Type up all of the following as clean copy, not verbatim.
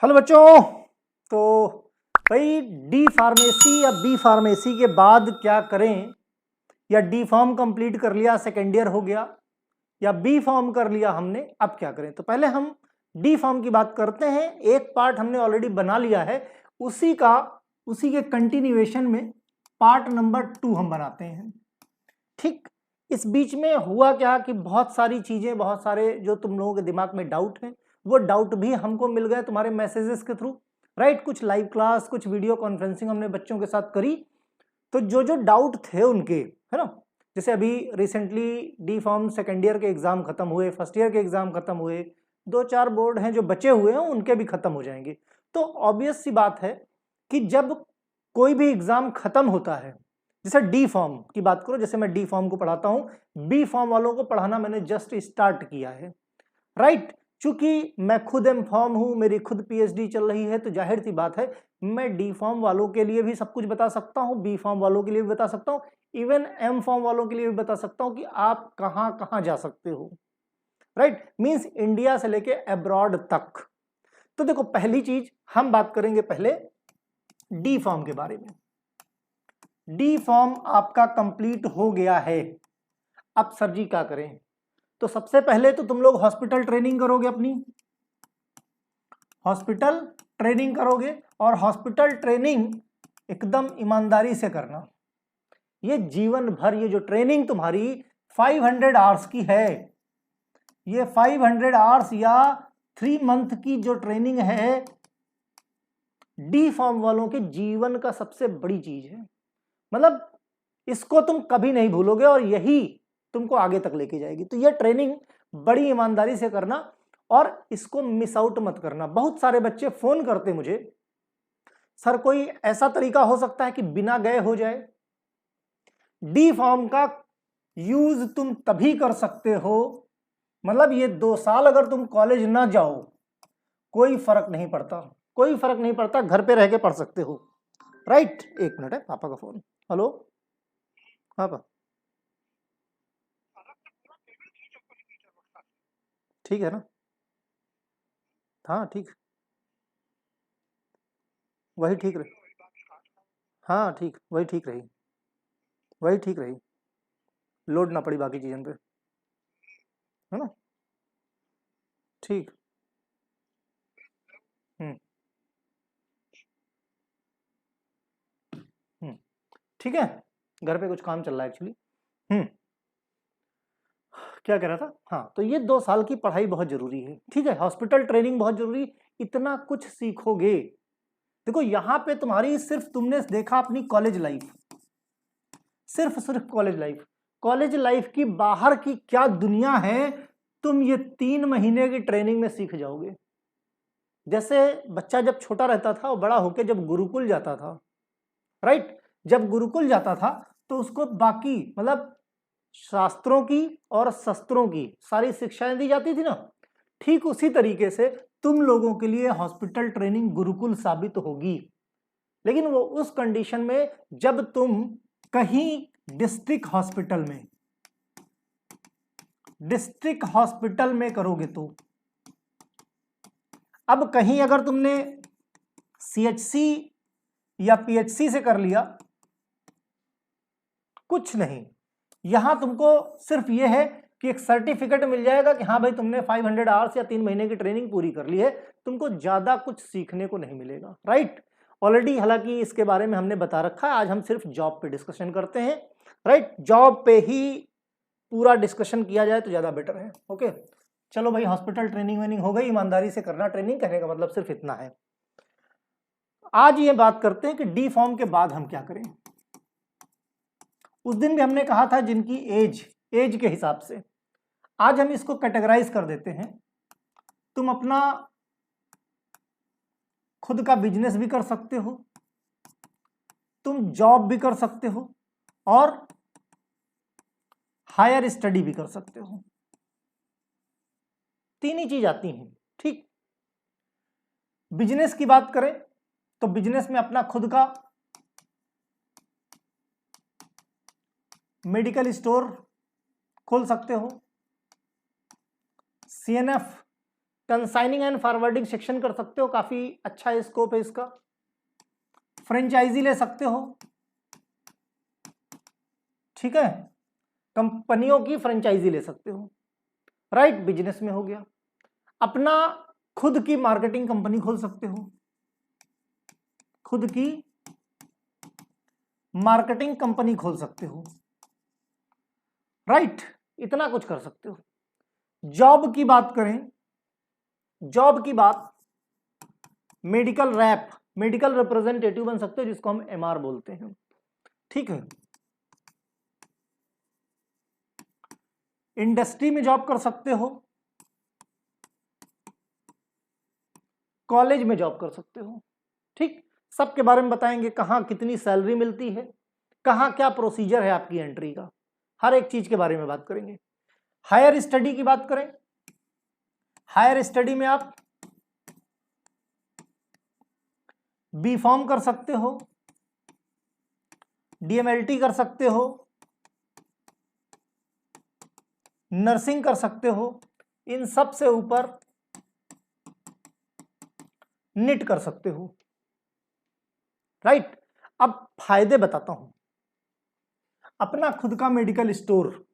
Hello बच्चों। तो भाई डी फार्मेसी या बी फार्मेसी के बाद क्या करें, या डी फॉर्म कंप्लीट कर लिया सेकेंड ईयर हो गया, या बी फॉर्म कर लिया हमने, अब क्या करें। तो पहले हम डी फॉर्म की बात करते हैं। एक पार्ट हमने ऑलरेडी बना लिया है, उसी के कंटिन्यूएशन में पार्ट नंबर 2 हम बनाते हैं। ठीक, इस बीच में हुआ क्या कि बहुत सारी चीजें, बहुत सारे जो तुम लोगों के दिमाग में डाउट हैं, वो डाउट भी हमको मिल गए तुम्हारे मैसेजेस के थ्रू, राइट। कुछ लाइव क्लास, कुछ वीडियो कॉन्फ्रेंसिंग हमने बच्चों के साथ करी, तो जो जो डाउट थे उनके, है ना। जैसे अभी recently D form second year के एग्जाम खत्म हुए, फर्स्ट ईयर के एग्जाम खत्म हुए, 2-4 बोर्ड हैं जो बचे हुए हैं, उनके भी खत्म हो जाएंगे। तो ऑब्वियस सी बात है कि जब कोई भी एग्जाम खत्म होता है, जैसे डी फॉर्म की बात करो, जैसे मैं डी फॉर्म को पढ़ाता हूं, बी फॉर्म वालों को पढ़ाना मैंने जस्ट स्टार्ट किया है, राइट। चूंकि मैं खुद एम फॉर्म हूं, मेरी खुद पीएचडी चल रही है, तो जाहिर सी बात है मैं डी फॉर्म वालों के लिए भी सब कुछ बता सकता हूं, बी फॉर्म वालों के लिए भी बता सकता हूं, इवन एम फॉर्म वालों के लिए भी बता सकता हूं कि आप कहां कहां जा सकते हो, राइट। मींस इंडिया से लेके अब्रॉड तक। तो देखो, पहली चीज हम बात करेंगे पहले डी फॉर्म के बारे में। डी फॉर्म आपका कंप्लीट हो गया है, अब सर जी क्या करें। तो सबसे पहले तो तुम लोग हॉस्पिटल ट्रेनिंग करोगे, अपनी हॉस्पिटल ट्रेनिंग करोगे, और हॉस्पिटल ट्रेनिंग एकदम ईमानदारी से करना। ये जीवन भर ये जो ट्रेनिंग तुम्हारी 500 आवर्स की है, ये 500 आवर्स या 3 मंथ की जो ट्रेनिंग है, डी फॉर्म वालों के जीवन का सबसे बड़ी चीज है। मतलब इसको तुम कभी नहीं भूलोगे और यही तुमको आगे तक लेके जाएगी। तो ये ट्रेनिंग बड़ी ईमानदारी से करना और इसको मिस आउट मत करना। बहुत सारे बच्चे फोन करते मुझे, सर कोई ऐसा तरीका हो सकता है कि बिना गए हो जाए। डी फॉर्म का यूज तुम तभी कर सकते हो, मतलब ये 2 साल अगर तुम कॉलेज ना जाओ, कोई फर्क नहीं पड़ता, कोई फर्क नहीं पड़ता, घर पे रह के पढ़ सकते हो, राइट। एक मिनट है, पापा का फोन। हेलो, हाँ पापा, ठीक है ना, हाँ ठीक, वही ठीक रही, हाँ ठीक, वही ठीक रही, वही ठीक रही, लोड ना पड़ी बाकी चीज़न पे, है ना, ठीक। हम्म हम्म ठीक है, घर पे कुछ काम चल रहा है एक्चुअली। हम्म क्या कह रहा था, हाँ। तो ये 2 साल की पढ़ाई बहुत जरूरी है, ठीक है। हॉस्पिटल ट्रेनिंग बहुत जरूरी, इतना कुछ सीखोगे। देखो यहाँ पे तुम्हारी सिर्फ तुमने देखा अपनी कॉलेज लाइफ, सिर्फ कॉलेज लाइफ, कॉलेज लाइफ की बाहर की क्या दुनिया है, तुम ये 3 महीने की ट्रेनिंग में सीख जाओगे। जैसे बच्चा जब छोटा रहता था, वो बड़ा होके जब गुरुकुल जाता था, राइट, जब गुरुकुल जाता था तो उसको बाकी मतलब शास्त्रों की और शस्त्रों की सारी शिक्षाएं दी जाती थी ना। ठीक उसी तरीके से तुम लोगों के लिए हॉस्पिटल ट्रेनिंग गुरुकुल साबित होगी, लेकिन वो उस कंडीशन में जब तुम कहीं डिस्ट्रिक्ट हॉस्पिटल में करोगे। तो अब कहीं अगर तुमने सीएचसी या पीएचसी से कर लिया, कुछ नहीं, यहां तुमको सिर्फ यह है कि एक सर्टिफिकेट मिल जाएगा कि हाँ भाई तुमने 500 आवर्स या 3 महीने की ट्रेनिंग पूरी कर ली है, तुमको ज्यादा कुछ सीखने को नहीं मिलेगा, राइट। ऑलरेडी हालांकि इसके बारे में हमने बता रखा है, आज हम सिर्फ जॉब पे डिस्कशन करते हैं, राइट। जॉब पे ही पूरा डिस्कशन किया जाए तो ज्यादा बेटर है, ओके। चलो भाई, हॉस्पिटल ट्रेनिंग वेनिंग हो गई, ईमानदारी से करना ट्रेनिंग, कहने का मतलब सिर्फ इतना है। आज ये बात करते हैं कि डी फॉर्म के बाद हम क्या करें। उस दिन भी हमने कहा था जिनकी एज के हिसाब से, आज हम इसको कैटेगराइज कर देते हैं। तुम अपना खुद का बिजनेस भी कर सकते हो, तुम जॉब भी कर सकते हो, और हायर स्टडी भी कर सकते हो। 3 ही चीज आती हैं, ठीक। बिजनेस की बात करें तो बिजनेस में अपना खुद का मेडिकल स्टोर खोल सकते हो, सीएनएफ कंसाइनिंग एंड फॉरवर्डिंग सेक्शन कर सकते हो, काफी अच्छा स्कोप है इसका। फ्रेंचाइजी ले सकते हो, ठीक है, कंपनियों की फ्रेंचाइजी ले सकते हो, राइट, बिजनेस में हो गया। अपना खुद की मार्केटिंग कंपनी खोल सकते हो, खुद की मार्केटिंग कंपनी खोल सकते हो, राइट, इतना कुछ कर सकते हो। जॉब की बात करें, जॉब की बात, मेडिकल रैप, मेडिकल रिप्रेजेंटेटिव बन सकते हो, जिसको हम एमआर बोलते हैं, ठीक है। इंडस्ट्री में जॉब कर सकते हो, कॉलेज में जॉब कर सकते हो, ठीक, सबके बारे में बताएंगे, कहां कितनी सैलरी मिलती है, कहां क्या प्रोसीजर है आपकी एंट्री का, हर एक चीज के बारे में बात करेंगे। हायर स्टडी की बात करें, हायर स्टडी में आप बी फॉर्म कर सकते हो, डीएमएलटी कर सकते हो, नर्सिंग कर सकते हो, इन सब से ऊपर निट कर सकते हो, राइट। अब फायदे बताता हूं। अपना खुद का मेडिकल स्टोर,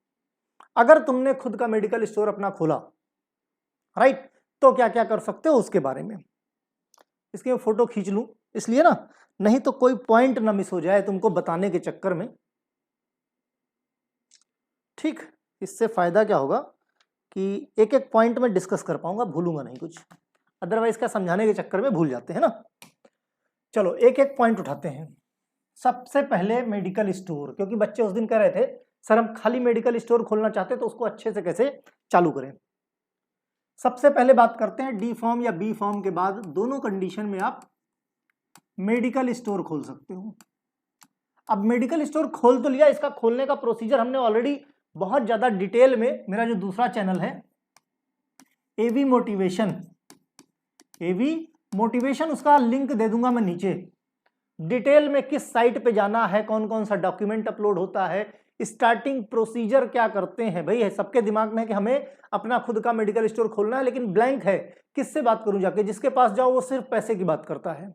अगर तुमने खुद का मेडिकल स्टोर अपना खोला, राइट, तो क्या क्या कर सकते हो उसके बारे में। इसकी मैं फोटो खींच लूं इसलिए ना, नहीं तो कोई पॉइंट ना मिस हो जाए तुमको बताने के चक्कर में, ठीक। इससे फायदा क्या होगा कि एक एक पॉइंट में डिस्कस कर पाऊंगा, भूलूंगा नहीं कुछ, अदरवाइज क्या समझाने के चक्कर में भूल जाते हैं ना। चलो एक एक पॉइंट उठाते हैं। सबसे पहले मेडिकल स्टोर, क्योंकि बच्चे उस दिन कह रहे थे सर हम खाली मेडिकल स्टोर खोलना चाहते तो उसको अच्छे से कैसे चालू करें। सबसे पहले बात करते हैं डी फॉर्म या बी फॉर्म के बाद दोनों कंडीशन में आप मेडिकल स्टोर खोल सकते हो। अब मेडिकल स्टोर खोल तो लिया, इसका खोलने का प्रोसीजर हमने ऑलरेडी बहुत ज्यादा डिटेल में, मेरा जो दूसरा चैनल है एवी मोटिवेशन, एवी मोटिवेशन, उसका लिंक दे दूंगा मैं नीचे, डिटेल में किस साइट पे जाना है, कौन कौन सा डॉक्यूमेंट अपलोड होता है, स्टार्टिंग प्रोसीजर क्या करते हैं। भाई है सबके दिमाग में कि हमें अपना खुद का मेडिकल स्टोर खोलना है, लेकिन ब्लैंक है, किससे बात करूं जाके, जिसके पास जाओ वो सिर्फ पैसे की बात करता है।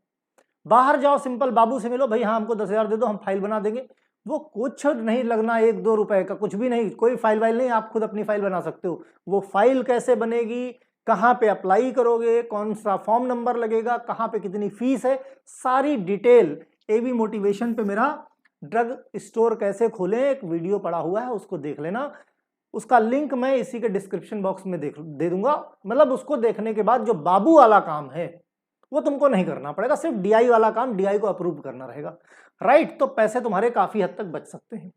बाहर जाओ सिंपल बाबू से मिलो, भाई हाँ हमको 10,000 दे दो हम फाइल बना देंगे, वो कुछ नहीं लगना, 1-2 रुपए का, कुछ भी नहीं, कोई फाइल वाइल नहीं, आप खुद अपनी फाइल बना सकते हो। वो फाइल कैसे बनेगी, कहाँ पे अप्लाई करोगे, कौन सा फॉर्म नंबर लगेगा, कहाँ पे कितनी फीस है, सारी डिटेल एवी मोटिवेशन पे मेरा ड्रग स्टोर कैसे खोलें एक वीडियो पड़ा हुआ है, उसको देख लेना। उसका लिंक मैं इसी के डिस्क्रिप्शन बॉक्स में दे दूंगा। मतलब उसको देखने के बाद जो बाबू वाला काम है वो तुमको नहीं करना पड़ेगा, सिर्फ डीआई वाला काम डीआई को अप्रूव करना रहेगा, राइट। तो पैसे तुम्हारे काफी हद तक बच सकते हैं।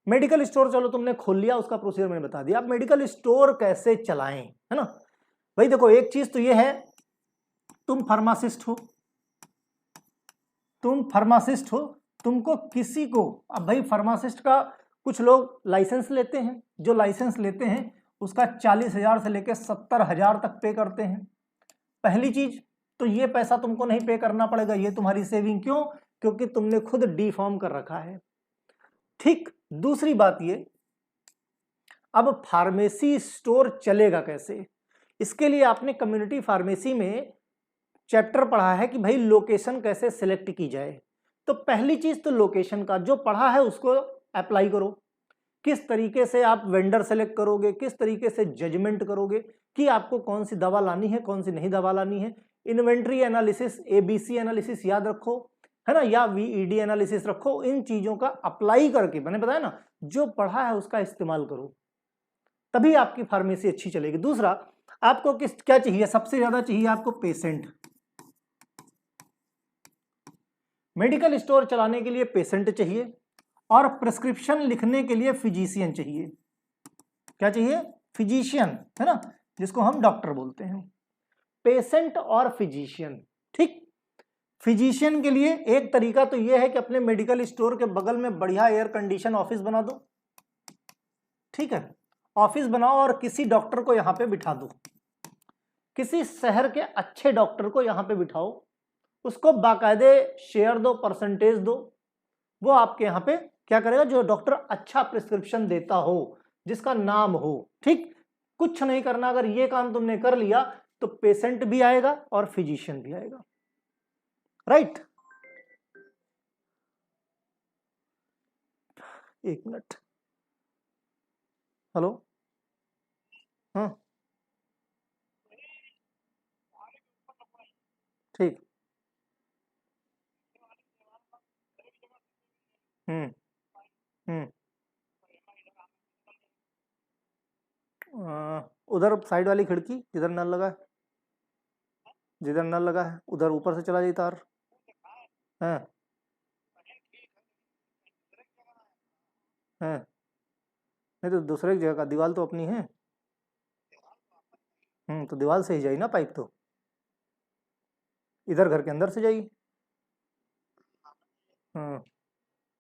मेडिकल स्टोर चलो तुमने खोल लिया, उसका प्रोसीजर मैंने बता दिया। अब मेडिकल स्टोर कैसे चलाएं, है ना। भाई देखो एक चीज तो ये है, तुम फार्मासिस्ट हो, तुम फार्मासिस्ट हो, तुमको किसी को, अब भाई फार्मासिस्ट का कुछ लोग लाइसेंस लेते हैं, जो लाइसेंस लेते हैं उसका 40,000 से लेकर 70,000 तक पे करते हैं। पहली चीज तो ये पैसा तुमको नहीं पे करना पड़ेगा, ये तुम्हारी सेविंग, क्यों, क्योंकि तुमने खुद डी फॉर्म कर रखा है, ठीक। दूसरी बात ये, अब फार्मेसी स्टोर चलेगा कैसे, इसके लिए आपने कम्युनिटी फार्मेसी में चैप्टर पढ़ा है कि भाई लोकेशन कैसे सिलेक्ट की जाए। तो पहली चीज तो लोकेशन का जो पढ़ा है उसको अप्लाई करो, किस तरीके से आप वेंडर सेलेक्ट करोगे, किस तरीके से जजमेंट करोगे कि आपको कौन सी दवा लानी है, कौन सी नहीं दवा लानी है। इन्वेंट्री एनालिसिस, एबीसी एनालिसिस याद रखो, है ना, या वीईडी एनालिसिस रखो। इन चीजों का अप्लाई करके, मैंने बताया ना, जो पढ़ा है उसका इस्तेमाल करो, तभी आपकी फार्मेसी अच्छी चलेगी। दूसरा आपको क्या चाहिए, सबसे ज्यादा चाहिए आपको पेशेंट। मेडिकल स्टोर चलाने के लिए पेशेंट चाहिए और प्रिस्क्रिप्शन लिखने के लिए फिजिशियन चाहिए। क्या चाहिए, फिजिशियन, है ना, जिसको हम डॉक्टर बोलते हैं। पेशेंट और फिजिशियन, ठीक। फिजिशियन के लिए एक तरीका तो यह है कि अपने मेडिकल स्टोर के बगल में बढ़िया एयर कंडीशन ऑफिस बना दो, ठीक है, ऑफिस बनाओ और किसी डॉक्टर को यहां पे बिठा दो, किसी शहर के अच्छे डॉक्टर को यहां पे बिठाओ, उसको बाकायदे शेयर दो, परसेंटेज दो, वो आपके यहाँ पे क्या करेगा, जो डॉक्टर अच्छा प्रिस्क्रिप्शन देता हो, जिसका नाम हो, ठीक। कुछ नहीं करना, अगर ये काम तुमने कर लिया तो पेशेंट भी आएगा और फिजिशियन भी आएगा, राइट। एक मिनट, हेलो, हाँ ठीक, हम्म हम्म उधर साइड वाली खिड़की जिधर नल लगा है, जिधर नल लगा है उधर ऊपर से चला जाए तार। हाँ हाँ, नहीं तो दूसरे की जगह का दीवार तो अपनी है। तो दीवार से ही जाई ना पाइप, तो इधर घर के अंदर से जाई। हाँ,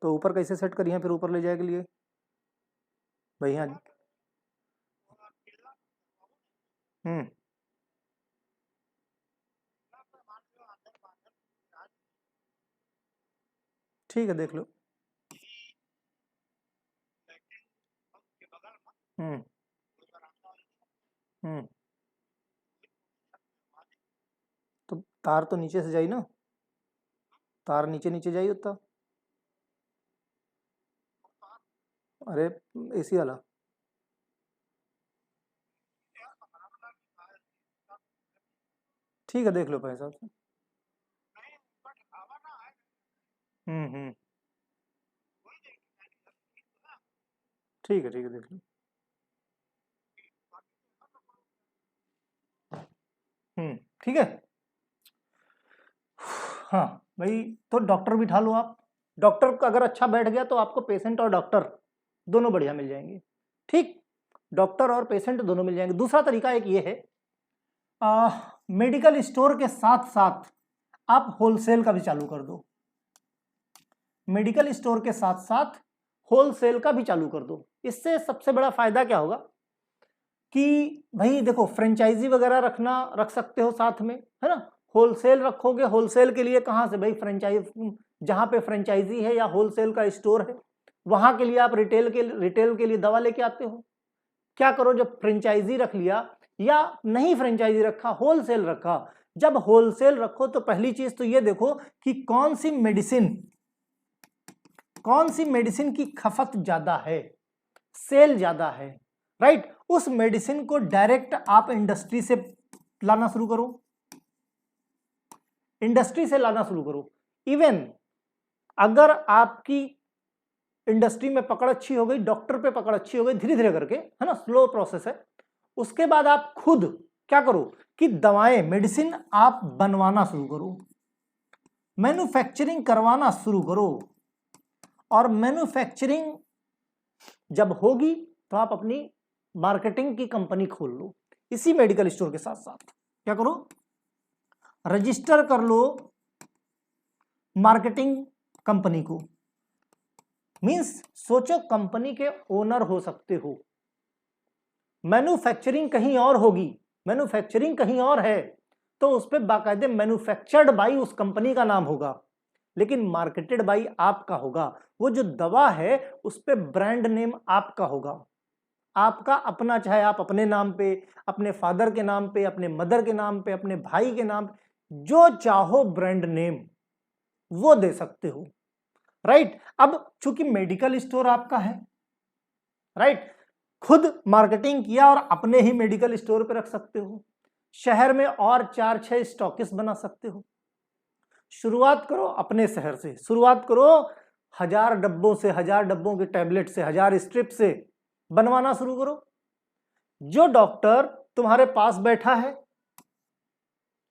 तो ऊपर कैसे सेट करिए फिर ऊपर ले जाए के लिए भाई यहाँ। हम्म ठीक है, देख लो। हम्म हम्म तो तार तो नीचे से जाई ना, तार नीचे नीचे जाई उतना। अरे एसी वाला, ठीक है देख लो भाई साहब से। हम्म, ठीक है देख लो। ठीक है। हाँ भाई, तो डॉक्टर बिठा लो आप। डॉक्टर अगर अच्छा बैठ गया तो आपको पेशेंट और डॉक्टर दोनों बढ़िया मिल जाएंगे, ठीक। डॉक्टर और पेशेंट दोनों मिल जाएंगे। दूसरा तरीका एक ये है, मेडिकल स्टोर के साथ साथ आप होलसेल का भी चालू कर दो। मेडिकल स्टोर के साथ साथ होलसेल का भी चालू कर दो। इससे सबसे बड़ा फायदा क्या होगा कि भाई देखो, फ्रेंचाइजी वगैरह रख सकते हो साथ में, है ना। होलसेल रखोगे, होलसेल के लिए कहाँ से भाई, फ्रेंचाइज जहाँ पे फ्रेंचाइजी है या होलसेल का स्टोर है वहां के लिए आप रिटेल के लिए दवा लेके आते हो। क्या करो, जब फ्रेंचाइजी रख लिया या नहीं फ्रेंचाइजी रखा, होलसेल रखा, जब होलसेल रखो तो पहली चीज तो ये देखो कि कौन सी मेडिसिन की खपत ज्यादा है, सेल ज्यादा है, राइट। उस मेडिसिन को डायरेक्ट आप इंडस्ट्री से लाना शुरू करो, इंडस्ट्री से लाना शुरू करो। इवन अगर आपकी इंडस्ट्री में पकड़ अच्छी हो गई, डॉक्टर पे पकड़ अच्छी हो गई, धीरे धीरे करके, है ना, स्लो प्रोसेस है, उसके बाद आप खुद क्या करो कि दवाएं, मेडिसिन आप बनवाना शुरू करो, मैन्युफैक्चरिंग करवाना शुरू करो। और मैन्युफैक्चरिंग जब होगी तो आप अपनी मार्केटिंग की कंपनी खोल लो। इसी मेडिकल स्टोर के साथ साथ क्या करो, रजिस्टर कर लो मार्केटिंग कंपनी को। मींस सोचो, कंपनी के ओनर हो सकते हो, मैन्युफैक्चरिंग कहीं और होगी, मैन्युफैक्चरिंग कहीं और है, तो उस पर बाकायदे मैन्युफैक्चर्ड बाई उस कंपनी का नाम होगा, लेकिन मार्केटेड बाई आपका होगा। वो जो दवा है उस पर ब्रांड नेम आपका होगा, आपका अपना, चाहे आप अपने नाम पे, अपने फादर के नाम पे, अपने मदर के नाम पे, अपने भाई के नाम, जो चाहो ब्रांड नेम वो दे सकते हो, राइट। अब चूंकि मेडिकल स्टोर आपका है, राइट, खुद मार्केटिंग किया और अपने ही मेडिकल स्टोर पे रख सकते हो। शहर में और 4-6 स्टॉकिस्ट बना सकते हो। शुरुआत करो अपने शहर से, शुरुआत करो 1000 डब्बों से, 1000 डब्बों के टैबलेट से, 1000 स्ट्रिप से बनवाना शुरू करो। जो डॉक्टर तुम्हारे पास बैठा है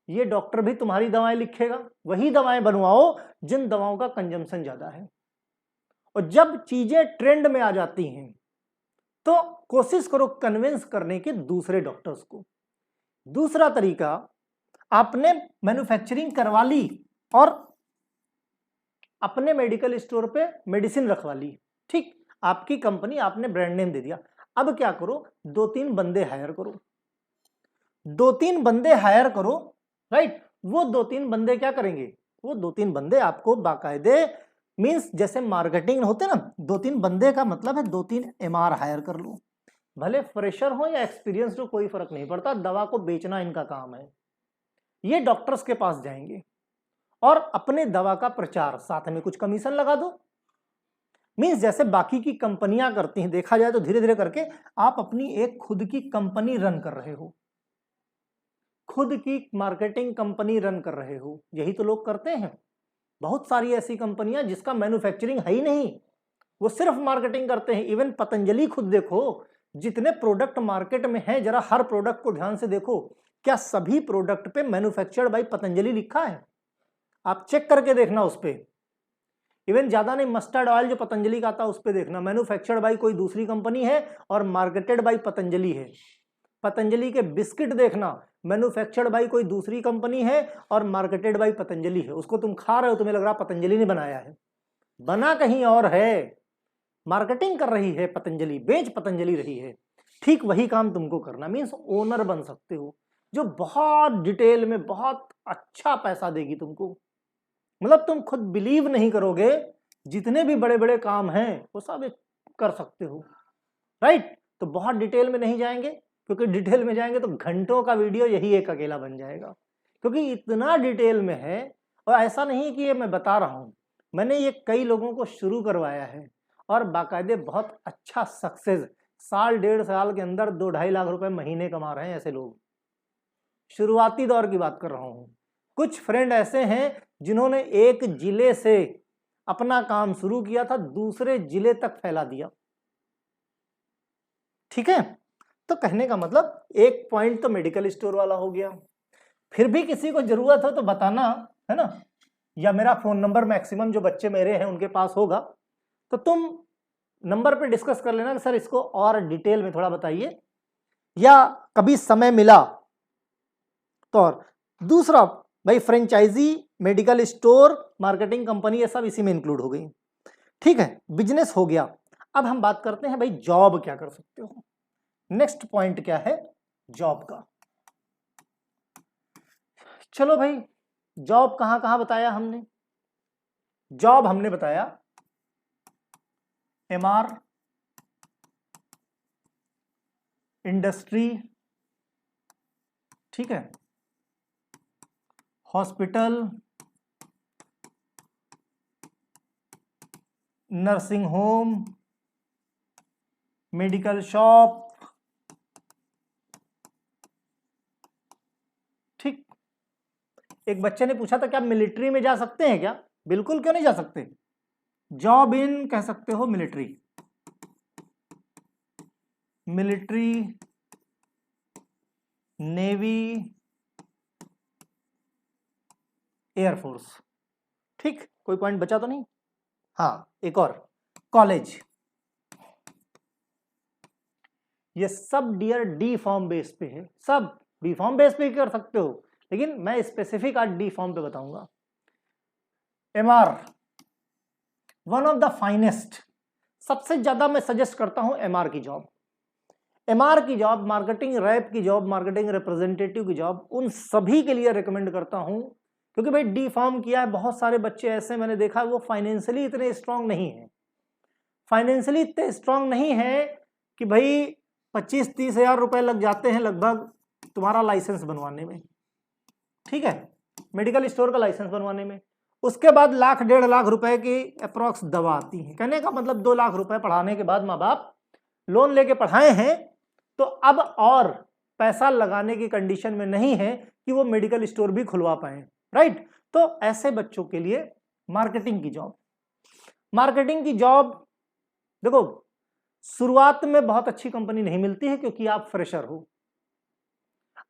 ये डॉक्टर भी तुम्हारी दवाएं लिखेगा, वही दवाएं बनवाओ जिन दवाओं का कंजम्पशन ज्यादा है। और जब चीजें ट्रेंड में आ जाती हैं तो कोशिश करो कन्विंस करने के दूसरे डॉक्टर्स को। दूसरा तरीका, आपने मैन्युफैक्चरिंग करवा ली और अपने मेडिकल स्टोर पे मेडिसिन रखवा ली, ठीक, आपकी कंपनी, आपने ब्रांड नेम दे दिया। अब क्या करो, 2-3 बंदे हायर करो, 2-3 बंदे हायर करो, राइट। वो 2-3 बंदे क्या करेंगे, वो 2-3 बंदे आपको बाकायदे, मींस जैसे मार्केटिंग होते ना, 2-3 बंदे का मतलब है 2-3 MR हायर कर लो। भले फ्रेशर हो या एक्सपीरियंस्ड हो कोई फर्क नहीं पड़ता, दवा को बेचना इनका काम है। ये डॉक्टर्स के पास जाएंगे और अपने दवा का प्रचार, साथ में कुछ कमीशन लगा दो। मींस जैसे बाकी की कंपनियां करती हैं, देखा जाए तो धीरे धीरे करके आप अपनी एक खुद की कंपनी रन कर रहे हो, खुद की मार्केटिंग कंपनी रन कर रहे हो। यही तो लोग करते हैं। बहुत सारी ऐसी कंपनियां जिसका मैन्युफैक्चरिंग है ही नहीं, वो सिर्फ मार्केटिंग करते हैं। इवन पतंजलि खुद देखो, जितने प्रोडक्ट मार्केट में हैं, जरा हर प्रोडक्ट को ध्यान से देखो, क्या सभी प्रोडक्ट पे मैन्युफैक्चर्ड बाय पतंजलि लिखा है? आप चेक करके देखना उस पे। इवन ज्यादा नहीं, मस्टर्ड ऑयल जो पतंजलि का आता है उस पे देखना, मैन्युफैक्चर्ड बाय कोई दूसरी कंपनी है और मार्केटेड बाय पतंजलि है। पतंजलि के बिस्किट देखना, मैन्युफैक्चर्ड बाय कोई दूसरी कंपनी है और मार्केटेड बाय पतंजलि है। उसको तुम खा रहे हो, तुम्हें लग रहा पतंजलि ने बनाया है, बना कहीं और है, मार्केटिंग कर रही है पतंजलि, बेच पतंजलि रही है। ठीक वही काम तुमको करना, मीन्स ओनर बन सकते हो, जो बहुत डिटेल में बहुत अच्छा पैसा देगी तुमको। मतलब तुम खुद बिलीव नहीं करोगे, जितने भी बड़े बड़े काम हैं वो सब कर सकते हो, राइट। तो बहुत डिटेल में नहीं जाएंगे, क्योंकि डिटेल में जाएंगे तो घंटों का वीडियो यही एक अकेला बन जाएगा, क्योंकि इतना डिटेल में है। और ऐसा नहीं कि ये मैं बता रहा हूं, मैंने ये कई लोगों को शुरू करवाया है और बाकायदे बहुत अच्छा सक्सेस, साल 1.5 साल के अंदर 2-2.5 लाख रुपए महीने कमा रहे हैं ऐसे लोग। शुरुआती दौर की बात कर रहा हूं। कुछ फ्रेंड ऐसे हैं जिन्होंने एक जिले से अपना काम शुरू किया था, दूसरे जिले तक फैला दिया। ठीक है, तो कहने का मतलब एक पॉइंट तो मेडिकल स्टोर वाला हो गया। फिर भी किसी को जरूरत हो तो बताना, है ना, या मेरा फोन नंबर मैक्सिमम जो बच्चे मेरे हैं उनके पास होगा, तो तुम नंबर पे डिस्कस कर लेना कि सर इसको और डिटेल में थोड़ा बताइए, या कभी समय मिला तो। और दूसरा भाई, franchisee, medical store, marketing company, ये सब इसी में इंक्लूड हो गई। ठीक है, बिजनेस हो गया। अब हम बात करते हैं भाई जॉब क्या कर सकते हो। नेक्स्ट पॉइंट क्या है, जॉब का। चलो भाई, जॉब कहां कहां बताया हमने? जॉब हमने बताया एमआर, इंडस्ट्री, ठीक है, hospital, nursing home, medical shop, ठीक। एक बच्चे ने पूछा था क्या मिलिट्री में जा सकते हैं क्या? बिल्कुल, क्यों नहीं जा सकते। जॉब इन कह सकते हो मिलिट्री, मिलिट्री, नेवी, एयरफोर्स। ठीक, कोई पॉइंट बचा तो नहीं? हाँ, एक और, कॉलेज। ये सब डियर डी फॉर्म बेस पे है, सब बी फॉर्म बेस पे कर सकते हो, लेकिन मैं स्पेसिफिक आज डी फॉर्म पे बताऊंगा। MR, one of the finest, सबसे ज्यादा मैं सजेस्ट करता हूं एमआर की जॉब। एमआर की जॉब, मार्केटिंग रैप की जॉब, मार्केटिंग रिप्रेजेंटेटिव की जॉब, उन सभी के लिए रिकमेंड करता हूं, क्योंकि भाई डी फॉर्म किया है, बहुत सारे बच्चे ऐसे मैंने देखा वो फाइनेंशियली इतने स्ट्रांग नहीं है, फाइनेंशियली इतने स्ट्रांग नहीं है कि भाई 25-30 हजार रुपए लग जाते हैं लगभग तुम्हारा लाइसेंस बनवाने में, ठीक है, मेडिकल स्टोर का लाइसेंस बनवाने में। उसके बाद 1-1.5 लाख रुपए की अप्रॉक्स दवा आती है। कहने का मतलब 2 लाख रुपए पढ़ाने के बाद माँ बाप लोन लेके पढ़ाए हैं, तो अब और पैसा लगाने की कंडीशन में नहीं है कि वो मेडिकल स्टोर भी खुलवा पाए, राइट। तो ऐसे बच्चों के लिए मार्केटिंग की जॉब, मार्केटिंग की जॉब देखो, शुरुआत में बहुत अच्छी कंपनी नहीं मिलती है, क्योंकि आप फ्रेशर हो,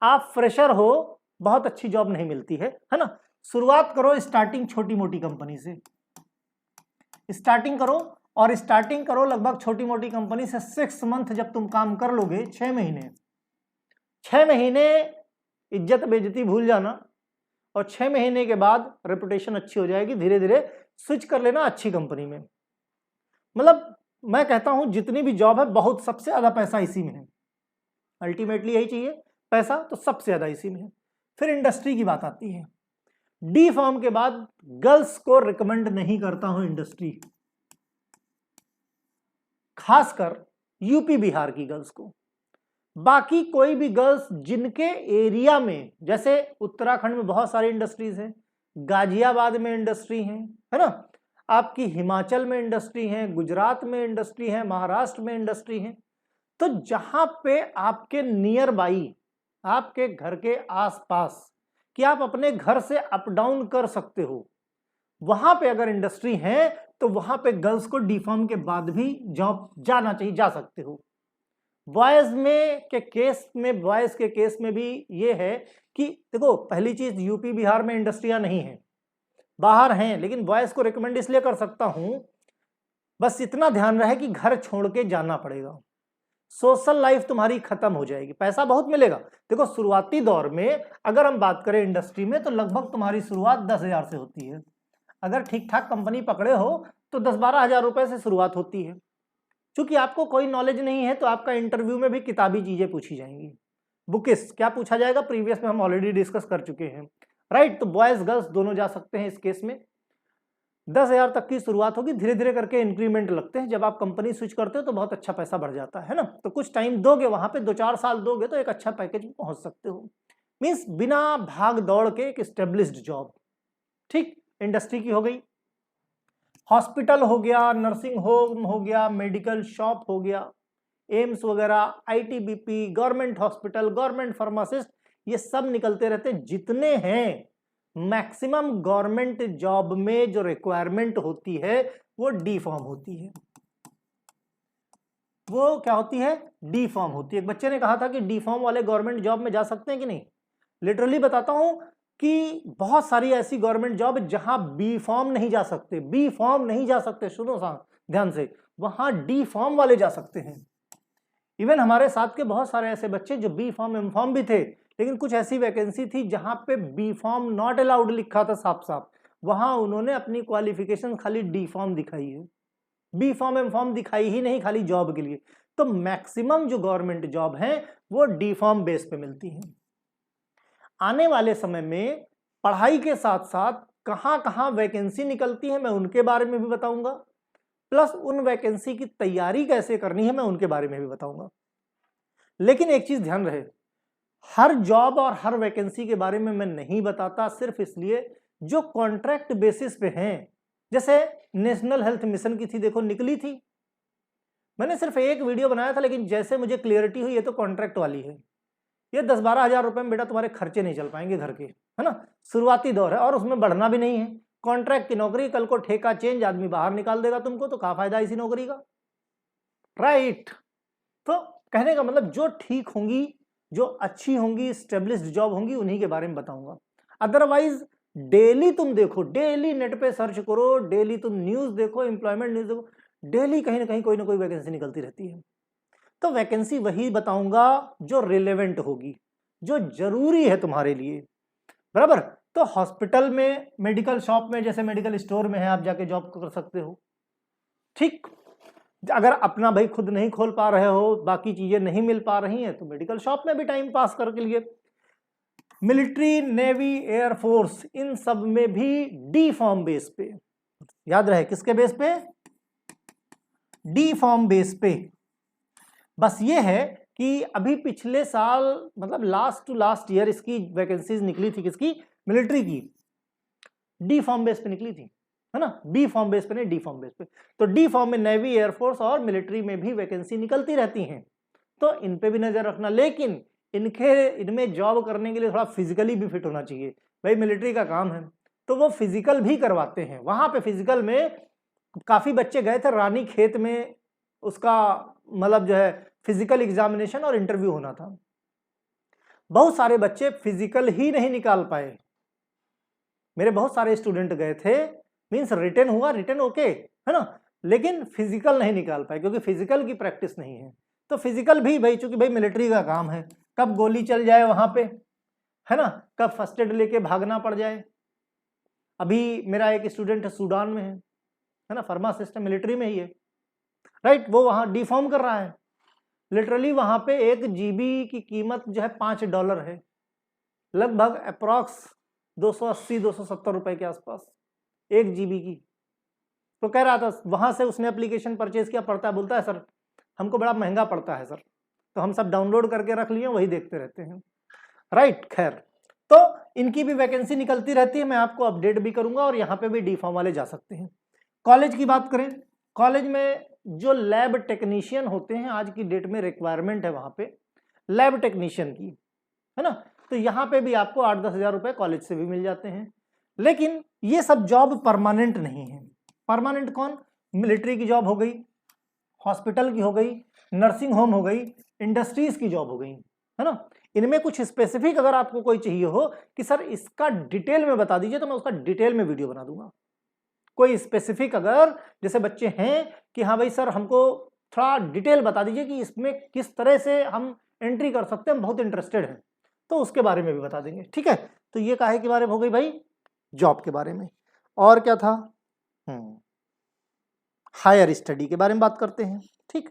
आप फ्रेशर हो, बहुत अच्छी जॉब नहीं मिलती है ना। शुरुआत करो स्टार्टिंग छोटी मोटी कंपनी से, स्टार्टिंग करो, और स्टार्टिंग करो लगभग छोटी मोटी कंपनी से 6 मंथ जब तुम काम कर लोगे, 6 महीने, 6 महीने इज्जत बेइज्जती भूल जाना, और 6 महीने के बाद रेपुटेशन अच्छी हो जाएगी, धीरे धीरे स्विच कर लेना अच्छी कंपनी में। मतलब मैं कहता हूं जितनी भी जॉब है, बहुत सबसे ज्यादा पैसा इसी में है, अल्टीमेटली यही चाहिए पैसा, तो सबसे ज्यादा इसी में है। फिर इंडस्ट्री की बात आती है। डी फॉर्म के बाद गर्ल्स को रिकमेंड नहीं करता हूं इंडस्ट्री, खासकर यूपी बिहार की गर्ल्स को। बाकी कोई भी गर्ल्स जिनके एरिया में, जैसे उत्तराखंड में बहुत सारी इंडस्ट्रीज हैं, गाजियाबाद में इंडस्ट्री है ना, आपकी हिमाचल में इंडस्ट्री है, गुजरात में इंडस्ट्री है, महाराष्ट्र में इंडस्ट्री है, तो जहां पे आपके नियर बाई, आपके घर के आसपास, कि आप अपने घर से अप डाउन कर सकते हो, वहां पे अगर इंडस्ट्री है तो वहां पे गर्ल्स को डी.फार्म के बाद भी जॉब जाना चाहिए, जा सकते हो। बॉयज के केस में भी ये है कि देखो, पहली चीज यूपी बिहार में इंडस्ट्रियां नहीं है, बाहर हैं, लेकिन बॉयज को रिकमेंड इसलिए कर सकता हूं, बस इतना ध्यान रहे कि घर छोड़ के जाना पड़ेगा, सोशल लाइफ तुम्हारी खत्म हो जाएगी, पैसा बहुत मिलेगा। देखो, शुरुआती दौर में अगर हम बात करें इंडस्ट्री में, तो लगभग तुम्हारी शुरुआत 10,000 से होती है। अगर ठीक ठाक कंपनी पकड़े हो तो 10-12 हजार रुपए से शुरुआत होती है। क्योंकि आपको कोई नॉलेज नहीं है तो आपका इंटरव्यू में भी किताबी चीजें पूछी जाएंगी। बुकिस क्या पूछा जाएगा, प्रीवियस में हम ऑलरेडी डिस्कस कर चुके हैं, राइट। तो बॉयज गर्ल्स दोनों जा सकते हैं इस केस में। 10,000 तक की शुरुआत होगी, धीरे धीरे करके इंक्रीमेंट लगते हैं। जब आप कंपनी स्विच करते हो तो बहुत अच्छा पैसा बढ़ जाता है ना, तो कुछ टाइम दोगे वहां पे, 2-4 साल दोगे तो एक अच्छा पैकेज में पहुंच सकते हो। मीन्स बिना भाग दौड़ के एक स्टेब्लिश्ड जॉब। ठीक, इंडस्ट्री की हो गई, हॉस्पिटल हो गया, नर्सिंग होम हो गया, मेडिकल शॉप हो गया, एम्स वगैरह, ITBP, government hospital, government pharmacist, ये सब निकलते रहते हैं जितने हैं। मैक्सिमम गवर्नमेंट जॉब में जो रिक्वायरमेंट होती है वो डी.फार्म होती है। वो क्या होती है, डी.फार्म होती है। एक बच्चे ने कहा था कि डी.फार्म वाले गवर्नमेंट जॉब में जा सकते हैं कि नहीं। लिटरली बताता हूं कि बहुत सारी ऐसी गवर्नमेंट जॉब जहां बी.फार्म नहीं जा सकते, बी.फार्म नहीं जा सकते, सुनो ध्यान से, वहां डी.फार्म वाले जा सकते हैं। इवन हमारे साथ के बहुत सारे ऐसे बच्चे जो बी.फार्म एम.फार्म भी थे, लेकिन कुछ ऐसी वैकेंसी थी जहां पे बी.फार्म नॉट अलाउड लिखा था साफ साफ, वहां उन्होंने अपनी क्वालिफिकेशन खाली डी.फार्म दिखाई है, बी.फार्म एम.फार्म दिखाई ही नहीं, खाली जॉब के लिए। तो मैक्सिमम जो गवर्नमेंट जॉब है वो डी.फार्म बेस पे मिलती है। आने वाले समय में पढ़ाई के साथ साथ कहां कहां वैकेंसी निकलती है मैं उनके बारे में भी बताऊंगा, प्लस उन वैकेंसी की तैयारी कैसे करनी है मैं उनके बारे में भी बताऊंगा। लेकिन एक चीज ध्यान रहे, हर जॉब और हर वैकेंसी के बारे में मैं नहीं बताता, सिर्फ इसलिए जो कॉन्ट्रैक्ट बेसिस पे हैं। जैसे नेशनल हेल्थ मिशन की थी, देखो निकली थी, मैंने सिर्फ एक वीडियो बनाया था, लेकिन जैसे मुझे क्लियरिटी हुई ये तो कॉन्ट्रैक्ट वाली है, ये 10-12 हजार रुपए में बेटा तुम्हारे खर्चे नहीं चल पाएंगे घर के, है ना, शुरुआती दौर है और उसमें बढ़ना भी नहीं है। कॉन्ट्रैक्ट की नौकरी, कल को ठेका चेंज, आदमी बाहर निकाल देगा तुमको, तो क्या फायदा इसी नौकरी का, राइट। तो कहने का मतलब जो ठीक होंगी, जो अच्छी होंगी, स्टेब्लिश्ड जॉब होंगी, उन्हीं के बारे में बताऊंगा। अदरवाइज डेली तुम देखो, डेली नेट पे सर्च करो, डेली तुम न्यूज देखो, एम्प्लॉयमेंट न्यूज देखो, डेली कहीं ना कहीं कोई ना कोई वैकेंसी निकलती रहती है। तो वैकेंसी वही बताऊंगा जो रिलेवेंट होगी, जो जरूरी है तुम्हारे लिए, बराबर। तो हॉस्पिटल में, मेडिकल शॉप में, जैसे मेडिकल स्टोर में है, आप जाके जॉब कर सकते हो। ठीक, अगर अपना भाई खुद नहीं खोल पा रहे हो, बाकी चीजें नहीं मिल पा रही हैं, तो मेडिकल शॉप में भी टाइम पास करके लिए। मिलिट्री, नेवी, एयरफोर्स, इन सब में भी डी.फार्म बेस पे, याद रहे किसके बेस पे, डी.फार्म बेस पे। बस ये है कि अभी पिछले साल, मतलब लास्ट टू लास्ट ईयर इसकी वैकेंसीज निकली थी, किसकी, मिलिट्री की, डी.फार्म बेस पे निकली थी, है ना, बी.फार्म बेस पे नहीं, डी.फार्म बेस पे। तो डी.फार्म में नेवी, एयरफोर्स और मिलिट्री में भी वैकेंसी निकलती रहती हैं, तो इन पे भी नजर रखना। लेकिन इनमें जॉब करने के लिए थोड़ा फिजिकली भी फिट होना चाहिए। भाई मिलिट्री का काम है तो वो फिजिकल भी करवाते हैं। वहां पे फिजिकल में काफी बच्चे गए थे रानी खेत में, उसका मतलब जो है फिजिकल एग्जामिनेशन और इंटरव्यू होना था। बहुत सारे बच्चे फिजिकल ही नहीं निकाल पाए, मेरे बहुत सारे स्टूडेंट गए थे, मींस रिटन हुआ, रिटन ओके, है ना, लेकिन फिजिकल नहीं निकाल पाए क्योंकि फिजिकल की प्रैक्टिस नहीं है। तो फिजिकल भी भाई, चूंकि भाई मिलिट्री का काम है, कब गोली चल जाए वहां पे, है ना, कब फर्स्ट एड लेके भागना पड़ जाए। अभी मेरा एक स्टूडेंट सूडान में है ना, फार्मासिस्ट है, मिलिट्री में ही है, राइट, वो वहां डी.फार्म कर रहा है। लिटरली वहां पे 1 GB की कीमत जो है $5 है, लगभग अप्रॉक्स 280-270 रुपए के आसपास 1 GB की। तो कह रहा था, वहां से उसने एप्लीकेशन परचेज किया, पड़ता है, बोलता है सर हमको बड़ा महंगा पड़ता है सर, तो हम सब डाउनलोड करके रख लिए, वही देखते रहते हैं, राइट। खैर, तो इनकी भी वैकेंसी निकलती रहती है, मैं आपको अपडेट भी करूंगा, और यहाँ पे भी डी फार्म वाले जा सकते हैं। कॉलेज की बात करें, कॉलेज में जो लैब टेक्नीशियन होते हैं, आज की डेट में रिक्वायरमेंट है वहां पे लैब टेक्नीशियन की, है ना। तो यहाँ पे भी आपको 8-10 हज़ार रुपए कॉलेज से भी मिल जाते हैं। लेकिन ये सब जॉब परमानेंट नहीं है। परमानेंट कौन? मिलिट्री की जॉब हो गई, हॉस्पिटल की हो गई, नर्सिंग होम हो गई, इंडस्ट्रीज की जॉब हो गई, है ना। इनमें कुछ स्पेसिफिक अगर आपको कोई चाहिए हो कि सर इसका डिटेल में बता दीजिए, तो मैं उसका डिटेल में वीडियो बना दूंगा। कोई स्पेसिफिक अगर जैसे बच्चे हैं कि हाँ भाई सर हमको थोड़ा डिटेल बता दीजिए कि इसमें किस तरह से हम एंट्री कर सकते हैं, हम बहुत इंटरेस्टेड हैं, तो उसके बारे में भी बता देंगे, ठीक है। तो ये काहे के बारे में हो गई भाई? जॉब के बारे में। और क्या था? हायर स्टडी के बारे में बात करते हैं, ठीक।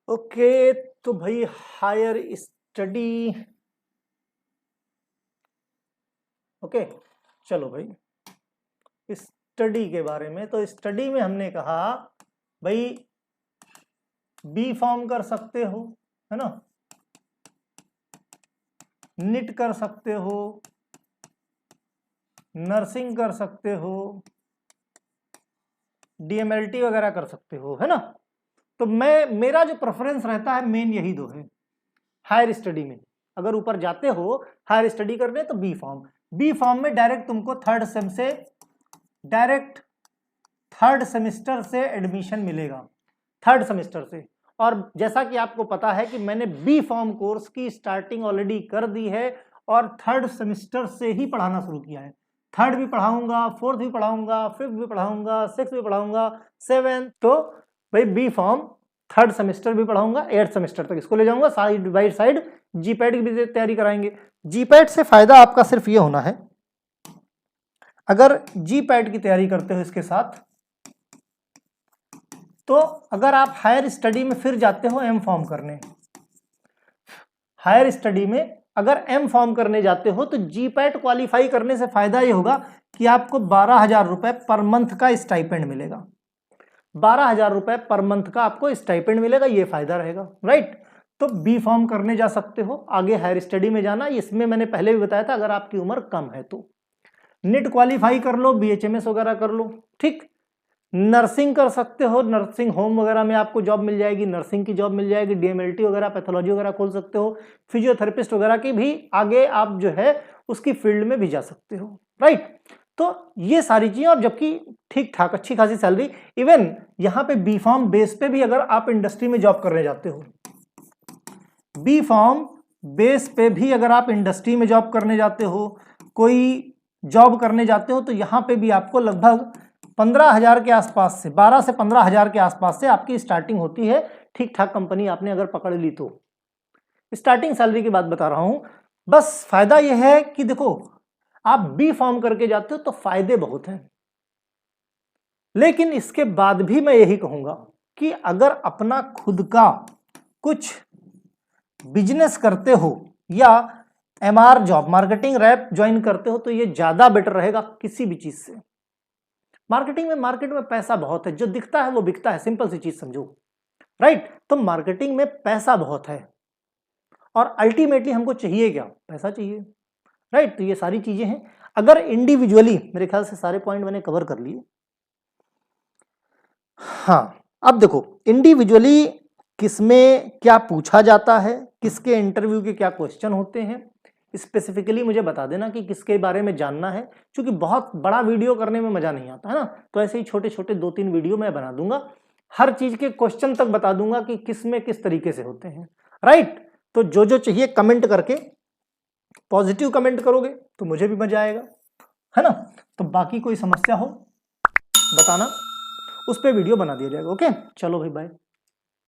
ओके, तो भाई हायर स्टडी, ओके चलो भाई स्टडी के बारे में। तो स्टडी में हमने कहा भाई बी फार्म कर सकते हो, है ना, निट कर सकते हो, नर्सिंग कर सकते हो, डीएमएलटी वगैरह कर सकते हो, है ना। तो मेरा जो प्रेफरेंस रहता है मेन यही दो है हायर स्टडी में। अगर ऊपर जाते हो हायर स्टडी करने तो बी फार्म। बी फार्म में डायरेक्ट तुमको थर्ड सेमेस्टर से एडमिशन मिलेगा, थर्ड सेमेस्टर से। और जैसा कि आपको पता है कि मैंने बी फार्म कोर्स की स्टार्टिंग ऑलरेडी कर दी है और थर्ड सेमेस्टर से ही पढ़ाना शुरू किया है। थर्ड भी पढ़ाऊंगा, फोर्थ भी पढ़ाऊंगा, फिफ्थ भी पढ़ाऊंगा, सिक्स भी पढ़ाऊंगा, सेवेंथ। तो भाई बी फार्म थर्ड सेमेस्टर भी पढ़ाऊंगा, 8th सेमेस्टर तक इसको ले जाऊंगा। साइड बाई साइड जीपैट की भी तैयारी कराएंगे। जीपैट से फायदा आपका सिर्फ ये होना है, अगर जीपैट की तैयारी करते हो इसके साथ, तो अगर आप हायर स्टडी में फिर जाते हो एम फॉर्म करने, हायर स्टडी में अगर एम फॉर्म करने जाते हो, तो जीपैट क्वालिफाई करने से फायदा ये होगा कि आपको 12,000 रुपए पर मंथ का स्टाइपेंड मिलेगा। 12,000 रुपए पर मंथ का आपको स्टाइपेंड मिलेगा, ये फायदा रहेगा, राइट। तो बी फॉर्म करने जा सकते हो। आगे हायर स्टडी में जाना, इसमें मैंने पहले भी बताया था, अगर आपकी उम्र कम है तो निट क्वालिफाई कर लो, बीएचएमएस वगैरह कर लो, ठीक। नर्सिंग कर सकते हो, नर्सिंग होम वगैरह में आपको जॉब मिल जाएगी, नर्सिंग की जॉब मिल जाएगी, डीएमएलटी वगैरह, पैथोलॉजी वगैरह खोल सकते हो, फिजियोथेरेपिस्ट वगैरह की भी आगे आप जो है उसकी फील्ड में भी जा सकते हो, राइट। तो ये सारी चीजें, और जबकि ठीक ठाक अच्छी खासी सैलरी। इवन यहां पे बी फार्म बेस पे भी अगर आप इंडस्ट्री में जॉब करने जाते हो, बी फार्म बेस पे भी अगर आप इंडस्ट्री में जॉब करने जाते हो, कोई जॉब करने जाते हो, तो यहां पे भी आपको लगभग 15,000 के आसपास से, 12 से 15,000 के आसपास से आपकी स्टार्टिंग होती है। ठीक ठाक कंपनी आपने अगर पकड़ ली तो। स्टार्टिंग सैलरी की बात बता रहा हूं। बस फायदा यह है कि देखो आप बी फार्म करके जाते हो तो फायदे बहुत हैं, लेकिन इसके बाद भी मैं यही कहूंगा कि अगर अपना खुद का कुछ बिजनेस करते हो या MR job, marketing rep join करते हो, तो ये ज्यादा बेटर रहेगा किसी भी चीज से। मार्केटिंग में, मार्केट में पैसा बहुत है, जो दिखता है वो बिकता है, सिंपल सी चीज समझो, राइट। तो मार्केटिंग में पैसा बहुत है और अल्टीमेटली हमको चाहिए क्या? पैसा चाहिए, राइट। तो ये सारी चीजें हैं। अगर इंडिविजुअली, मेरे ख्याल से सारे पॉइंट मैंने कवर कर लिए। हाँ, अब देखो इंडिविजुअली किसमें क्या पूछा जाता है, किसके इंटरव्यू के क्या क्वेश्चन होते हैं, स्पेसिफिकली मुझे बता देना कि किसके बारे में जानना है। क्योंकि बहुत बड़ा वीडियो करने में मजा नहीं आता है ना, तो ऐसे ही छोटे छोटे 2-3 वीडियो मैं बना दूंगा, हर चीज के क्वेश्चन तक बता दूंगा कि किस में किस तरीके से होते हैं, राइट। तो जो जो चाहिए कमेंट करके, पॉजिटिव कमेंट करोगे तो मुझे भी मजा आएगा, है ना। तो बाकी कोई समस्या हो बताना, उस पर वीडियो बना दिया जाएगा। ओके, चलो भाई बाय।